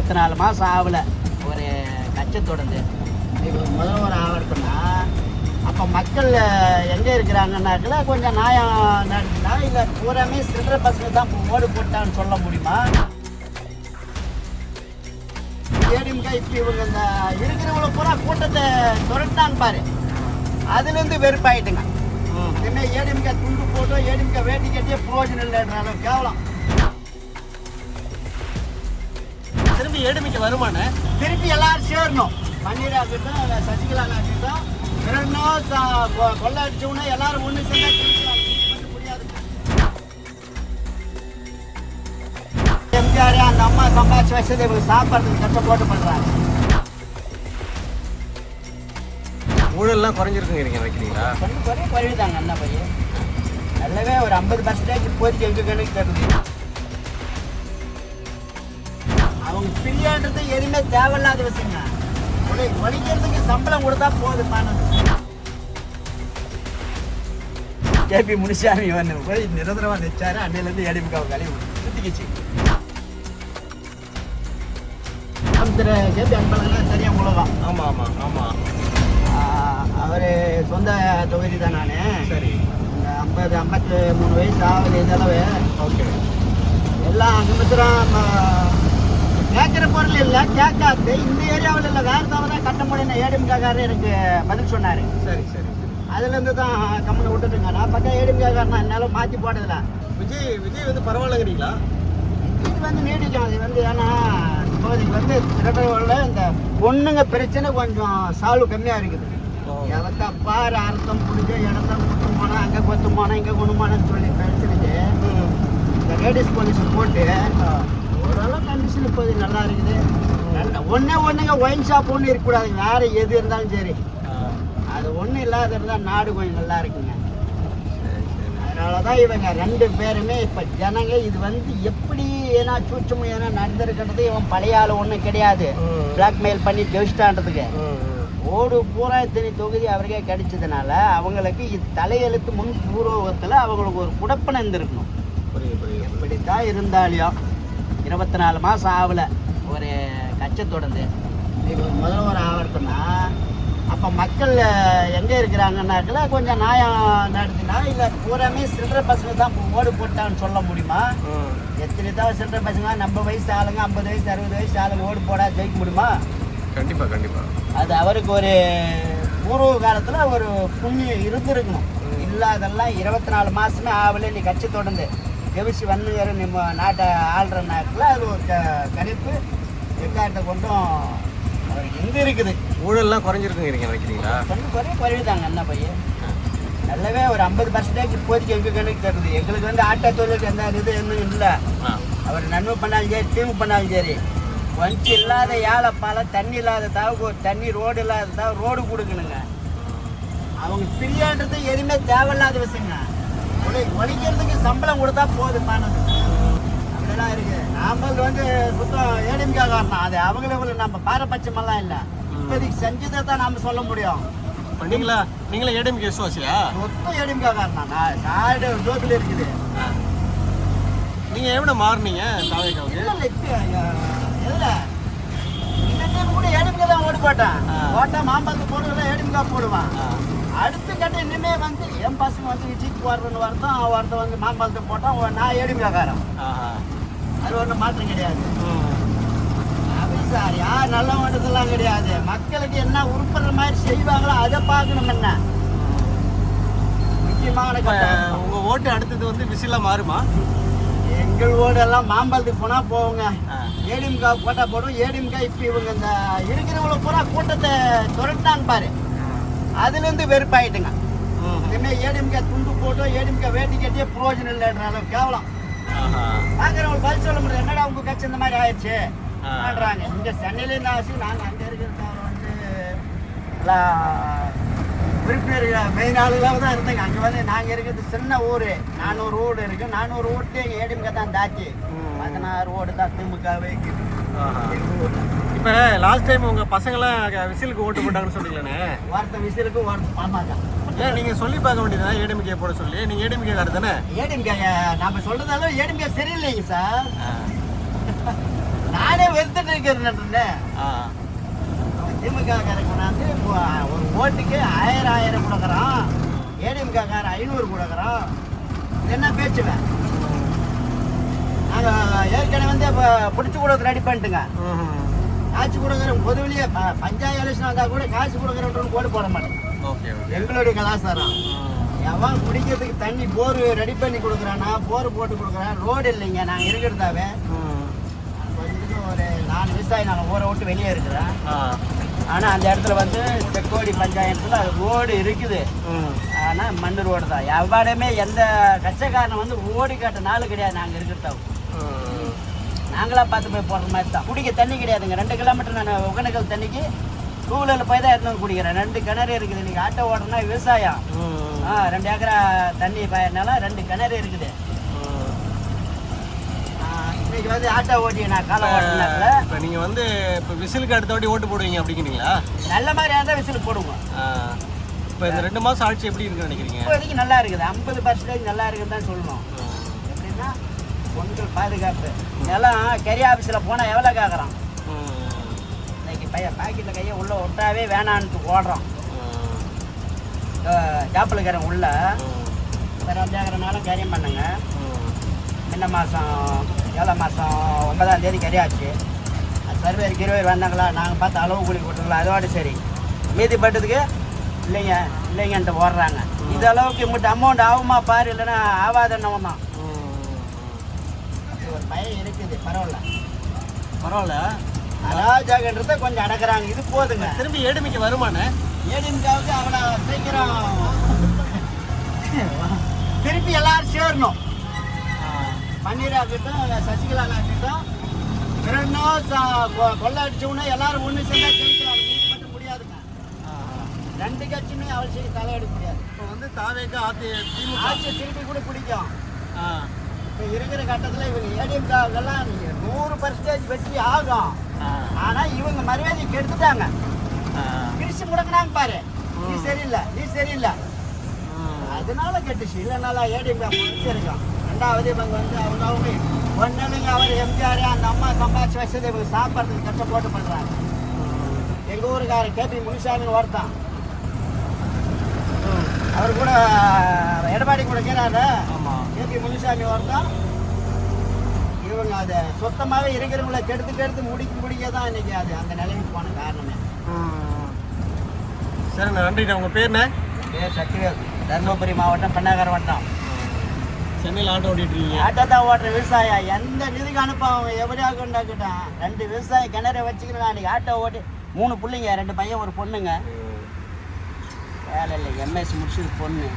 24 மாதம் ஆகலை ஒரு கட்சி தொடர்ந்து. இப்போ முதல்வர் ஆகிறதுனா அப்போ மக்கள் எங்கே இருக்கிறாங்கன்னாக்கல கொஞ்சம் நியாயம் நடத்தினா இல்லை பூராமே சில்லற பசங்க தான் ஓடு போட்டான்னு சொல்ல முடியுமா? ஏடிஎம்கே இப்போ இவங்க இந்த இருக்கிறவங்கள பூரா கூட்டத்தை துரட்டான்னு பாரு, அதுலேருந்து வெறுப்பாயிட்டுங்க. இனிமேல் ஏடிஎம்கே துண்டு போட்டோ ஏடிஎம்கே வேட்டி கட்டியே பிரயோஜனம் இல்லைன்ற அளவு கேவலம். திரும்பி ஏடிஎம்கே வருமானே திருப்பி எல்லாரும் சேரணும். பன்னீர் ஆகட்டும் சசிகலா ஆகட்டும் இரண்டும் கொள்ளை அடிச்சவொன்னே எல்லாரும் ஒன்று சேர்ந்தா முடியாது. எம்ஜிஆர் அந்த அம்மா சம்பாதிச்சு வச்சதை இவங்க சாப்பிட்றதுக்கு கஷ்டப்பட்டு பண்ணுறாங்க. ஊழல்லாம் குறைஞ்சிருக்குங்க வைக்கிறீங்களா? கொஞ்சம் குறையுதாங்க அண்ணா பையன். நல்லாவே ஒரு 50% இப்போதைக்கு எங்கள் கணக்கு தருது. அவங்க பிரியான்றது எதுவுமே தேவையில்லாத விஷயங்க. ஒழிக்கிறதுக்கு சம்பளம் கொடுத்தா போதுமானது. கேபி முனிசாமி வந்து போய் நிரந்தரமா நிச்சாரு. அன்னையிலேருந்து ஏடிஎம்கே கழிவு சுத்திக்கிச்சு. கேபி அன்பழகன் சரியா உழவான். ஆமாம் ஆமாம் ஆமாம். அவர் சொந்த தொகுதி தான். நான் சரி 53 வயசு ஆகுது இதளவு. ஓகே. எல்லாம் அங்கமித்திரம் கேட்குற பொருள் இல்லை, கேட்காது. இந்த ஏரியாவில் இல்லை, வேறு தான் கட்ட முடியும். ஏடிஎம்கேக்காரர் எனக்கு பதில் சொன்னார். சரி சரி. அதுலேருந்து தான் கம்மனை விட்டுட்டுங்க. நான் பார்த்தா ஏடிஎம்கேக்காரன் என்னால் மாற்றி போட்டதில்ல. விஜய் வந்து பரவாயில்லைங்கிறீங்களா? இது வந்து நீடிக்கும். அது வந்து ஏன்னா இப்போதைக்கு வந்து திரட்டவில் இந்த பொண்ணுங்க பிரச்சனை கொஞ்சம் சால்வ் கம்மியாக இருக்குது. எவத்தா பாரு அர்த்தம் பிடிச்சி இடத்த கொத்து போனால் அங்கே கொத்து போனால் இங்கே கொண்டு போனான்னு சொல்லி பிரச்சனைக்கு இந்த லேடிஸ் போலீஸ் போட்டு ஓரளவு கண்டிஷன் இப்போது நல்லா இருக்குது. ஒன்றுங்க ஒயின் ஷாப் ஒன்று இருக்கக்கூடாது. வேறு எது இருந்தாலும் சரி, அது ஒன்றும் இல்லாத இருந்தால் நாடு கொஞ்சம் நல்லா இருக்குங்க. அதனால தான் இவங்க 2 பேருமே இப்போ ஜனங்க இது வந்து எப்படி ஏன்னா சூச்சமும் ஏன்னா நடந்திருக்கிறது. இவன் பழைய ஆள் ஒன்றும் கிடையாது. பிளாக்மெயில் பண்ணி ஜெயிச்சிட்டான்றதுக்கு ஓடு பூரா இத்தனை தொகுதி அவருக்கே கிடைச்சதுனால அவங்களுக்கு இது தலையெழுத்து முன் பூர்வத்தில் அவங்களுக்கு ஒரு குடப்பனை இருந்திருக்கணும். எப்படித்தான் இருந்தாலையும் 24 மாதம் ஆகலை ஒரு கட்சி தொடர்ந்து. இப்போ முதல்வர் ஆகிறதுனா அப்போ மக்கள் எங்கே இருக்கிறாங்கன்னாக்கல கொஞ்சம் நியாயம் நடத்தினா இல்லை பூராமே சில்லற பசங்க தான் ஓடு போட்டான்னு சொல்ல முடியுமா? எத்தனை தான் சில்லற பசங்க நம்ம வயசு ஆளுங்க 50 வயசு 60 வயசு ஆளுங்க ஓடு போடா ஜெயிக்க முடியுமா? கண்டிப்பாக கண்டிப்பாக. அது அவருக்கு ஒரு பூர்வ காலத்தில் ஒரு புண்ணியம் இருந்திருக்கணும். இல்லாதெல்லாம் 24 மாதமே ஆகலை நீ கட்சி தொடர்ந்து கெவிசி வந்துங்கிற நம்ம நாட்டை ஆள்ற நாட்டில் அது ஒரு கணிப்பு எக்காரத்தை கொண்டும் அவருக்கு எங்கே இருக்குது. ஊழல்லாம் குறைஞ்சிருக்குங்கிறீங்க வைக்கிறீங்களா? கொஞ்சம் குறையுதாங்க அண்ணா பையன். நல்லாவே ஒரு 50% இப்போதைக்கு எங்கள் கணக்கு தருது. எங்களுக்கு வந்து ஆட்டோ தொழிலுக்கு எந்த இது இன்னும் இல்லை. அவர் நன்மை பண்ணாலும் சரி தீமை பண்ணாலும் சரி கொஞ்சம் இல்லாத ஏழை பால தண்ணி இல்லாத தாவுக்கு ஒரு தண்ணி ரோடு இல்லாத தாவு ரோடு கொடுக்கணுங்க. அவங்க பிரியான்றது எதுவுமே தேவையில்லாத விஷயங்க. ஒழிக்கிறதுக்கு சம்பளம் கொடுத்தா போதுமானது. அப்படிலாம் இருக்கு. நாம வந்து சுத்தம் ஏடிஎம்கே காரணம். அது அவங்கள நம்ம பாரபட்சமெல்லாம் இல்லை. இப்போதைக்கு செஞ்சதை தான் நாம் சொல்ல முடியும். நீங்களே ஏடிஎம்கே விசுவாசியா? மொத்தம் ஏடிஎம்கே காரணம். நாடு ஜோதில் இருக்குது. நீங்கள் எப்படி மாறினீங்க தாவேக்காவுக்கு? இல்லை இப்போ எதில் இந்த கூட ஏடிஎம்கே தான் ஓடி போட்டேன். ஓட்டா மாம்பழத்து போடுறதுல ஏடிஎம்கே போடுவான். அடுத்த கட்ட இனிமே வந்து என் பசங்க வந்து விஜய்க்கு போடுறன்னு ஒருத்தன் வந்து மாம்பழத்தை போட்டான். நான் ஏடிஎம்கேக்காரன். அது ஒன்றும் மாற்றம் கிடையாது. அப்படி சார் யார் நல்ல ஓட்டத்தெல்லாம் கிடையாது. மக்களுக்கு என்ன உருப்படுற மாதிரி செய்வாங்களோ அதை பார்க்கணும். என்ன முக்கியமான உங்கள் ஓட்டு அடுத்தது வந்து விசிலாக மாறுமா? எங்கள் ஓடெல்லாம் மாம்பழத்துக்கு போனால் போவோங்க. ஏடிஎம்கே போட்டா போடும். ஏடிஎம்கே இப்போ இவங்க இந்த இருக்கிறவங்கள பூரா கூட்டத்தை துரட்டான்னு பாரு, அதுலேருந்து வெறுப்பாயிட்டுங்க. இனிமேல் ஏடிஎம்கே துண்டு போட்டோ ஏடிஎம்கே வேட்டி கட்டியே பிரயோஜனம் இல்லைன்ற அளவு கேவலம். பார்க்குறவங்களுக்கு பதில் சொல்ல முடியாது. என்னடா உங்கள் கட்சி இந்த மாதிரி ஆயிடுச்சு பண்ணுறாங்க. இங்கே சென்னையிலேருந்து ஆச்சு. நாங்கள் அங்கே இருக்கிறது வந்து எல்லாம் உறுப்பினர் மெயின் ஆளுகளாக தான் இருந்தேங்க. அங்கே வந்து நாங்கள் இருக்கிறது சின்ன ஊர். 400 ஓடு இருக்குது. 400 ஓட்டு எங்கள் ஏடிஎம்கே தான் தாச்சு. 16 ஓடு தான் திமுகவே இருக்குது. இப்போ லாஸ்ட் டைம் உங்கள் பசங்களாம் விசிலுக்கு ஓட்டு போட்டாங்கன்னு சொன்னீங்களே, ஒருத்த விசிலுக்கு ஒருத்த பாமாங்க. ஏன் நீங்கள் சொல்லி பார்க்க வேண்டியதுதான் ஏடிஎம்கே போட சொல்லி? நீங்கள் ஏடிஎம்கே கார்டு தானே? ஏடிஎம்கே நம்ம சொல்கிறதாலும் ஏடிஎம்கே சரியில்லைங்க சார். நானே வெறுத்துட்டு இருக்கிறேன்னு ஆ திமுக காரன் கொண்டாந்து ஒரு ஓட்டுக்கு 1000 கொடுக்குறான், ஏடிஎம்கே காரன் 500 கொடுக்குறான். என்ன பேச்சுவேன்? நாங்கள் ஏற்கனவே வந்து இப்போ பிடிச்சி கொடுக்க ரெடி பண்ணிட்டுங்க. காசு கொடுக்குற பொதுவிலேயே பஞ்சாயத்து எலெக்ஷன் வந்தால் கூட காசு கொடுக்குறவன் ஓட்டு போட மாட்டேன். Okay okay. எங்களுடைய கலாச்சாரம். எவன் குடிக்கிறதுக்கு தண்ணி போர் ரெடி பண்ணி கொடுக்குறானா, போர் போட்டு கொடுக்குறான். ரோடு இல்லைங்க நாங்கள் இருக்கிறதாவே. கொஞ்சம் ஒரு 4 விவசாயி நாங்கள் ஊரை விட்டு வெளியே இருக்கிறேன். ஆனால் அந்த இடத்துல வந்து தெக்கோடி பஞ்சாயத்தில் அது ரோடு இருக்குது. ஆனால் மண் ரோடு தான். எவ்வாடுமே எந்த கட்சிக்காரனை வந்து ஓடி காட்ட நாள் கிடையாது. நாங்கள் இருக்கிறதாவும் நாங்களாக பார்த்து போய் போடுற மாதிரி தான். குடிக்க தண்ணி கிடையாதுங்க. 2 கிலோமீட்டர் நான் ஒகேனக்கல் தண்ணிக்கு 2 வீலரில் போய் தான் எடுத்து குடிக்கிறேன். 2 கிணறு இருக்குது. இன்றைக்கி ஆட்டோ ஓடுறதுனா விவசாயம். 2 ஏக்கரா தண்ணி பயனால 2 கிணறு இருக்குது. இன்னைக்கு வந்து ஆட்டோ ஓட்டி நான் காலை ஓட்டினால. இப்போ நீங்கள் வந்து இப்போ விசிலுக்கு அடுத்த வாட்டி ஓட்டு போடுவீங்க அப்படிங்கிறீங்களா? நல்ல மாதிரியாக இருந்தால் விசிலுக்கு போடுவோம். இப்போ இந்த 2 மாதம் ஆட்சி எப்படி இருக்குன்னு நினைக்கிறீங்க? இப்போதைக்கு நல்லா இருக்குது. 50% நல்லா இருக்குன்னு தான் சொல்லணும். எப்படின்னா பொங்கல் பாதுகாப்பு. நிலம் கரி ஆஃபீஸில் போனால் எவ்வளோ கேட்குறான்? இன்னைக்கு பாக்கெட்டில் கையை உள்ளே விட்டாவே வேணான்ட்டு ஓடுறோம். ஜாப்பிள்காரன் உள்ள 2 ஏக்கரனாலும் கரியம் பண்ணுங்க. என்ன மாதம் 7 மாதம் 9ஆம் தேதி கரியாச்சு. சர்வேருக்கு 20 வந்தாங்களா, நாங்கள் பார்த்து அளவு கூலி கொடுத்துங்களா, அதோட சரி. மீதி பட்டதுக்கு இல்லைங்கன்ட்டு ஓடுறாங்க. இது அளவுக்கு இம்மிட்டு அமௌண்ட் ஆகுமா பாரு, இல்லைன்னா ஆகாதன்னவன் தான். ஒரு பயம் இருக்குது. பரவாயில்ல. அராஜகன்றதை கொஞ்சம் அடக்குறாங்க. இது போதுங்க. திரும்பி ஏடிஎம்கே வருமானே? ஏடிஎம்கேவுக்கு அவனை சீக்கிரம் திருப்பி எல்லாரும் சேரணும். பன்னீர் ஆகட்டும், சசிகலா ஆகட்டும், 2 நாள் கொள்ளை அடிச்சவனே எல்லாரும் ஒன்று சேர்ந்தா ஜெயிக்கலாம். நீதி மட்டும் முடியாதுங்க. 2 கட்சியுமே அவசியம் தலையெடுக்க முடியாது. இப்போ வந்து தாவேக்கு ஆட்சி திருப்பி கூட பிடிக்கும். இப்போ இருக்கிற கட்டத்தில் இவங்க ஏடிஎம்கேவெல்லாம் 100% வெற்றி ஆகும். ஆனால் இவங்க மரியாதை கெடுத்துட்டாங்க. பிரிச்சு முடங்கினாங்க பாரு. நீ சரியில்லை அதனால கெட்டுச்சு. இல்லைனால ஏடிஎம்கே முடிச்சிருக்கான். 2வது இவங்க வந்து அவங்க ஒன்றுங்க. அவர் எம்ஜிஆர் அந்த அம்மா சம்பாதிச்சு வச்சது இவங்க சாப்பிட்றதுக்கு கஷ்டப்போட்டு பண்ணுறாங்க. எங்கள் ஊருக்காரர் கேபி முனிசாமின்னு ஒருத்தான். அவர் கூட எடப்பாடி கூட கேட்காரு. கேபி முனிசாமி ஒருத்தான். இவங்க அதை சுத்தமாகவே இருக்கிறவங்கள கெடுத்து முடிக்க தான் இன்னைக்கு அது அந்த நிலைமைக்கு போன காரணமே. சரி, நன்றிண்ணா. உங்கள் பேர் என்ன? பேர் சக்திவேல். தருமபுரி மாவட்டம் பெண்ணாகரம் வட்டம். சென்னையில் ஆட்டோ ஓட்டிட்டுருக்கீங்க? ஆட்டோ தான் ஓட்டுற விவசாயம். எந்த நிதிக்கு அனுப்ப அவங்க எப்படியாக உண்டாக்கிட்டான். 2 விவசாயம் கிணற வச்சுக்கிறேன். அன்றைக்கி ஆட்டோ ஓட்டி 3 பிள்ளைங்க, 2 பையன் 1 பொண்ணுங்க. வேலை இல்லை. எம்எஸ் முடிச்சது பொண்ணு.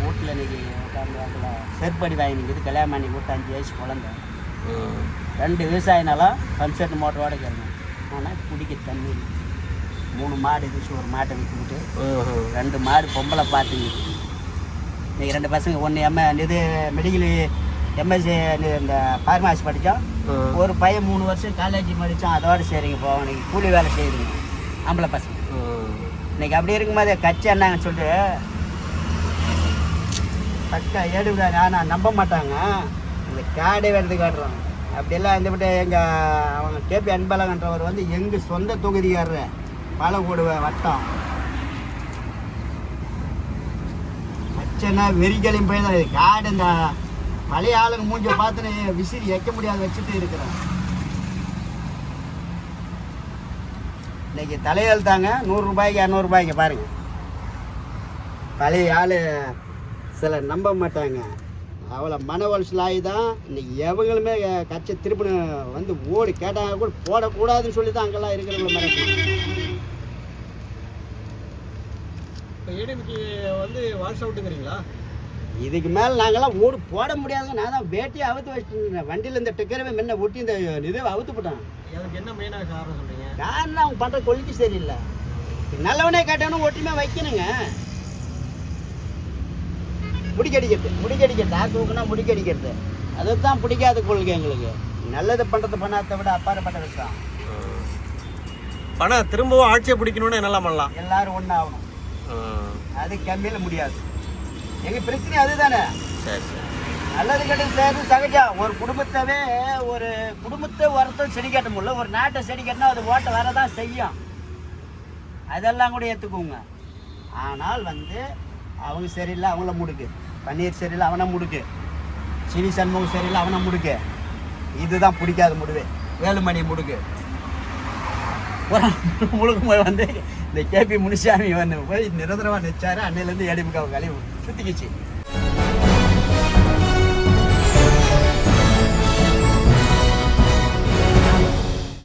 வீட்டில் இன்னைக்கு உட்காந்து செருப்படி வாங்கி நிற்கிது. கல்யாணம் பண்ணி விட்டு 5 வயசு குழந்தை. 2 விவசாயினாலும் பம்ப் செட் மோட்டரோட கேட்கணும். ஆனால் குடிக்க தண்ணி 3 மாடு இருந்துச்சு. 1 மாட்டை விற்றுக்கிட்டு 2 மாடு பொம்பளை பார்த்துங்க. இன்றைக்கி 2 பசங்க, ஒன்று இது மெடிக்கல் எம்எஸ்சி இந்த ஃபார்மாசி படித்தோம். ஒரு பையன் 3 வருஷம் காலேஜ் படித்தான். அதோட சரிங்க போவோம். இன்றைக்கி கூலி வேலை செய்யுதுங்க ஆம்பளை பசங்க. இன்றைக்கி அப்படி இருக்கும்போது கட்சி என்னங்க சொல்லிட்டு பக்கா ஏடுவிடாது. ஆனால் நம்ப மாட்டாங்க. இந்த காடே எடுத்து காட்டுறாங்க. அப்படியெல்லாம் இருந்துவிட்டு அவங்க கேபி அன்பழகன்றவர் வந்து எங்கள் சொந்த தொகுதிக்காரர் பாலக்கோடு வட்டம். வச்சேன்னா வெறிக்கலையும் போய் தான் காடு இந்த பழைய ஆளுங்க மூஞ்ச பார்த்துன்னு விசிறி வைக்க முடியாது வச்சுட்டு இருக்கிறேன். இன்னைக்கு தலையெழுத்தாங்க 100 ரூபாய்க்கு 200 ரூபாய்க்கு பாருங்க. பழைய ஆள் சிலர் நம்ப மாட்டாங்க. அவ்வளோ மன உளைச்சலாகி தான் இன்னைக்கு எவங்களுமே கட்சி திருப்பின வந்து ஓடி கேட்டாங்க கூட போடக்கூடாதுன்னு சொல்லி தான் அங்கெல்லாம் இருக்கிறவங்கள மிரட்டணும். இப்போ ஏடிஎம்கே வந்து வாஷ் அவுட்டுங்கிறீங்களா? இதுக்கு மேலே நாங்கள்லாம் ஓடு போட முடியாதுங்க. நான் தான் வேட்டியை அவுத்து வச்சுட்டு வண்டியில் இந்த டிக்கரவே முன்ன ஒட்டி இந்த இதை அவுத்து போட்டான். எனக்கு என்ன மெயினாக காரணம் சொல்கிறீங்க? காரணம் அவங்க பண்ணுற கொள்கை சரியில்லை. நல்லவனே கேட்டாலும் ஒட்டியுமே வைக்கணுங்க. முடிக்கடிக்கிறது ஆக்குனா முடிக்கடிக்கிறது அதுதான் பிடிக்காத கொள்கை எங்களுக்கு. நல்லது பண்ணுறது பண்ணாத விட அப்பாற்பட்ட விஷயம். பணம் திரும்பவும் ஆட்சியை பிடிக்கணும்னு என்னெல்லாம் பண்ணலாம்? எல்லாரும் ஒன்றாகணும். அது கம்மியில் முடியாது. எங்கள் பிரச்சனை அதுதானே. சரி. நல்லது கெட்டது செய்யறது சகஜம். ஒரு குடும்பத்தை ஒருத்தம் செடி கட்ட முடியல, ஒரு நாட்டை செடி கட்டினா அது ஓட்ட வரதான் செய்யும். அதெல்லாம் கூட ஏற்றுக்குவோங்க. ஆனால் அவங்க சரியில்லை அவங்கள முடுக்கு, பன்னீர் சரியில்லை அவனை முடுக்கு, சினி சண்முகம் சரியில்லை அவனை முடுக்கு. இதுதான் பிடிக்காத முடிவு. வேலுமணி முடுக்கு முழுக்க இந்த கேபி முனிசாமி போய் நிரந்தரமாக நிச்சாரு. அன்னையிலேருந்து ஏடிமுக கழிவு சுத்திக்கிச்சு.